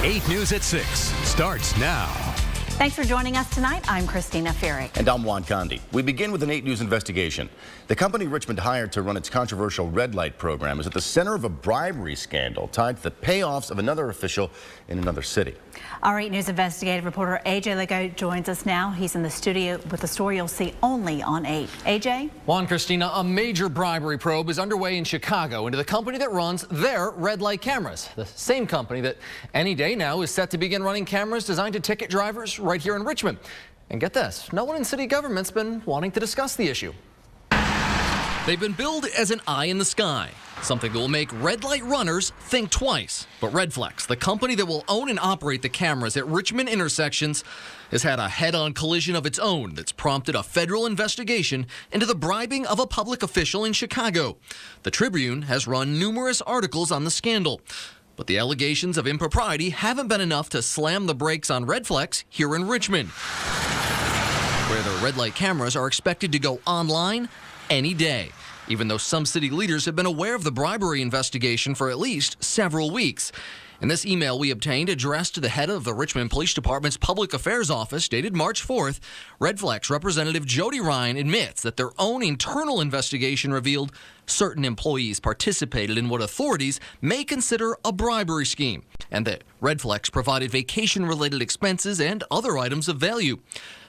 8 News at 6 starts now. Thanks for joining us tonight. I'm Christina Ferry. And I'm Juan Condi. We begin with an 8 News investigation. The company Richmond hired to run its controversial red light program is at the center of a bribery scandal tied to the payoffs of another official in another city. Our 8 News investigative reporter AJ Lagoe joins us now. He's in the studio with the story you'll see only on 8. AJ? Juan, Christina, a major bribery probe is underway in Chicago into the company that runs their red light cameras. The same company that any day now is set to begin running cameras designed to ticket drivers right here in Richmond. And get this, no one in city government's been wanting to discuss the issue. They've been billed as an eye in the sky, something that will make red light runners think twice. But Redflex, the company that will own and operate the cameras at Richmond intersections, has had a head-on collision of its own that's prompted a federal investigation into the bribing of a public official in Chicago. The Tribune has run numerous articles on the scandal. But the allegations of impropriety haven't been enough to slam the brakes on Redflex here in Richmond, where their red light cameras are expected to go online any day, even though some city leaders have been aware of the bribery investigation for at least several weeks. In this email we obtained addressed to the head of the Richmond Police Department's Public Affairs Office dated March 4th, Redflex Representative Jody Ryan admits that their own internal investigation revealed certain employees participated in what authorities may consider a bribery scheme, and that Redflex provided vacation-related expenses and other items of value.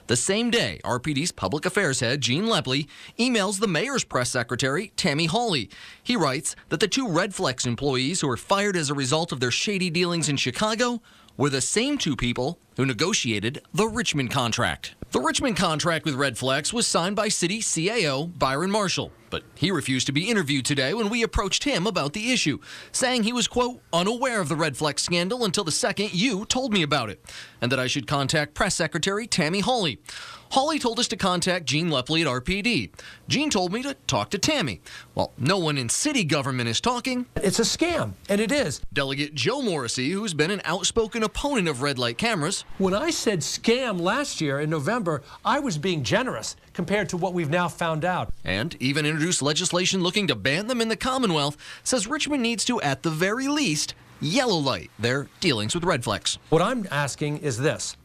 The same day, RPD's public affairs head, Gene Lepley, emails the mayor's press secretary, Tammy Hawley. He writes that the two Redflex employees who were fired as a result of their shady dealings in Chicago were the same two people who negotiated the Richmond contract. The Richmond contract with Redflex was signed by city CAO Byron Marshall, but he refused to be interviewed today when we approached him about the issue, saying he was, quote, unaware of the Redflex scandal until the second you told me about it, and that I should contact Press Secretary Tammy Hawley. Hawley told us to contact Gene Lepley at RPD. Gene told me to talk to Tammy. Well, no one in city government is talking. It's a scam, and it is. Delegate Joe Morrissey, who's been an outspoken opponent of red light cameras. When I said scam last year in November, I was being generous compared to what we've now found out. And even introduced legislation looking to ban them in the Commonwealth, says Richmond needs to, at the very least, yellow light their dealings with Redflex. What I'm asking is this,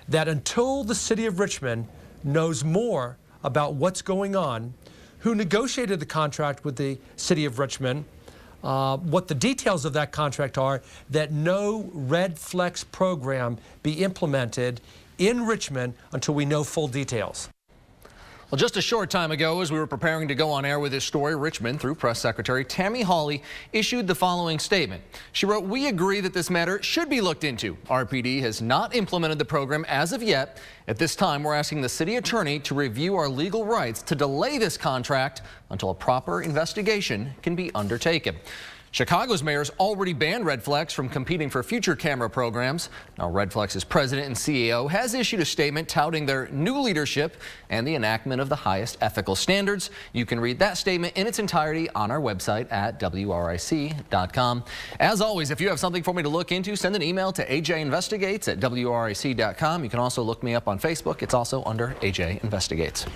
that until the city of Richmond knows more about what's going on, who negotiated the contract with the city of Richmond, what the details of that contract are, that no Redflex program be implemented in Richmond until we know full details. Well, just a short time ago, as we were preparing to go on air with this story, Richmond, through Press Secretary Tammy Hawley, issued the following statement. She wrote, "We agree that this matter should be looked into. RPD has not implemented the program as of yet. At this time, we're asking the city attorney to review our legal rights to delay this contract until a proper investigation can be undertaken." Chicago's mayor's already banned Redflex from competing for future camera programs. Now, Redflex's president and CEO has issued a statement touting their new leadership and the enactment of the highest ethical standards. You can read that statement in its entirety on our website at WRIC.com. As always, if you have something for me to look into, send an email to ajinvestigates@WRIC.com. You can also look me up on Facebook. It's also under AJ Investigates.